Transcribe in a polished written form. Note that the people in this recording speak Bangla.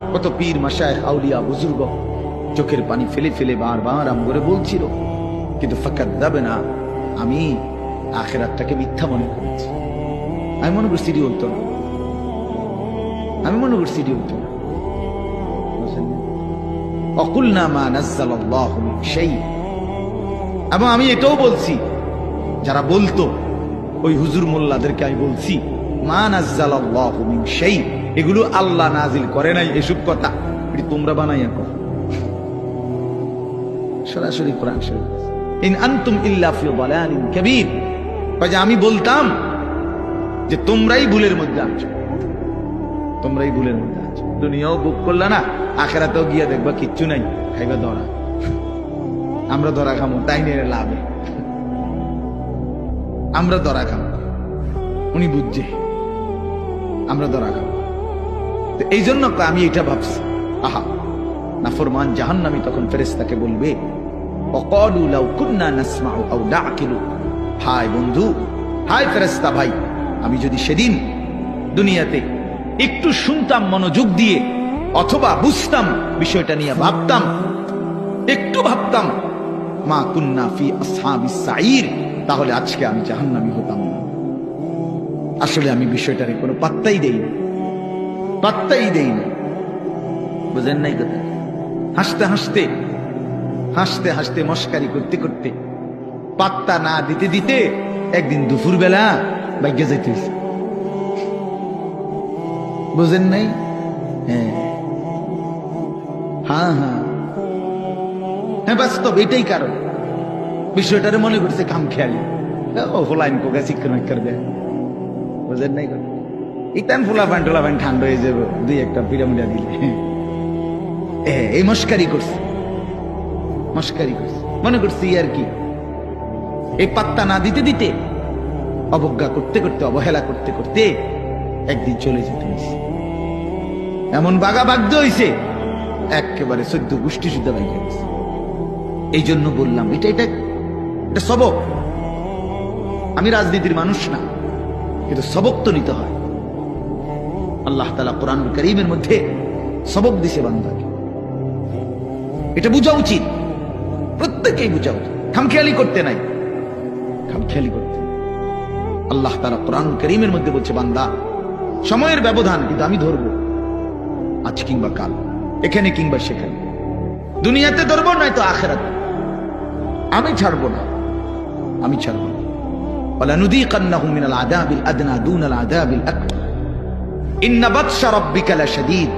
কত পীর মাশায়েখ আউলিয়া বুজুর্গ চোখের পানি ফেলে ফেলে বারবার আমগরে বলছিল, কিন্তু ফাকাদ্দাবনা, আমি আখিরাতটাকে মিথ্যা মনে করেছি। আমি মনে করছি এটি হতো না, আমি মনে করছি এটি হতো না। অকুলনা মা নাযালাল্লাহু মিন শাই, এবং আমি এটাও বলছি, যারা বলতো ওই হুজুর মোল্লাদেরকে আমি বলছি, মা নাযালাল্লাহু মিন শাই, এগুলো আল্লাহ নাজিল করে নাই, এসব কথা এটি তোমরা বানাইয়া কর। সরাসরি কোরআন শরীফ, ইন আনতুম ইল্লা ফি দালালিন কাবীর, যে আমি বলতাম যে তোমরাই ভুলের মধ্যে আছো, তোমরাই ভুলের মধ্যে আছো। দুনিয়াও বুক করলা না, আখিরাতেও গিয়া দেখবা কিচ্ছু নাই, খাইবা ধরা। আমরা ধরা খামো, তাই নিয়ে লাভে আমরা ধরা খামো, উনি বুঝছে আমরা ধরা খাবো। এই জন্য আমি এটা ভাবছি, আহা নাফরমান জাহান্নামী তখন ফেরেশতাকে বলবে, ওয়াকালু লাউ কুননা নাসমাউ আও নাআকিলু, হায় বন্ধু, হায় ফেরেশতা ভাই, আমি যদি সেদিন দুনিয়াতে একটু শুনতাম মনোযোগ দিয়ে, অথবা বুঝতাম বিষয়টা নিয়ে ভাবতাম, একটু ভাবতাম, মা কুননা ফি আসহাবিস সাঈর, তাহলে আজকে আমি জাহান্নামী হতাম না। আসলে আমি বিষয়টারে কোনো পাত্তাই দেই না, পাত্তাই দেই না। বুঝেন নাই কথা? হাসতে হাসতে হাসতে হাসতে মস্কারি করতে করতে, পাত্তা না দিতে দিতে একদিন দুপুর বেলা ভাগ্যে যাইতে হয়েছে। বুঝেন নাই? হ্যাঁ হ্যাঁ হ্যাঁ হ্যাঁ, বাস্তব এটাই কারণ। বিষয়টারে মনে করছে কাম খেয়ালি, হোলাইন কোকা চিকন করবে। বুঝেন নাই? ইতান ফুলা প্যান্ট টোলা প্যান্ট ঠান্ডা হয়ে যাবে দুই একটা পিরামিডা দিলে। এই মস্কারি করছে, মস্কারি করছে, মনে করছি আর কি। এই পাত্তা না দিতে দিতে, অবজ্ঞা করতে করতে, অবহেলা করতে করতে একদিন চলে যেতে হয়েছে। এমন বাগা বাধ্য হয়েছে, একেবারে 14 গোষ্ঠী শুদ্ধ বাইকে গেছে। এই জন্য বললাম এটা এটা এটা সবক। আমি রাজনীতির মানুষ না, কিন্তু সবক তো নিতে হয়। আল্লাহ তাআলা কোরআনুল কারীমের মধ্যে সবক দিছে বান্দাকে, এটা বোঝা উচিত, প্রত্যেকেই বোঝা উচিত। খামখেয়ালি করতে নাই, খামখেয়ালি করতে। আল্লাহ তাআলা কোরআনুল কারীমের মধ্যে বলছে, বান্দা সময়ের ব্যবধান, কিন্তু আমি ধরবো, আজ কিংবা কাল, এখানে কিংবা সেখানে, দুনিয়াতে ধরবো নয়তো আখিরাতে। আমি ছাড়বো না, আমি ছাড়বো না। ওয়ালানুযীকান্নাহুম মিনাল আযাবিল আদনা দুনাল আযাবিল আকবার ইন্না বাতশা রাব্বিকা লাশাদীদ।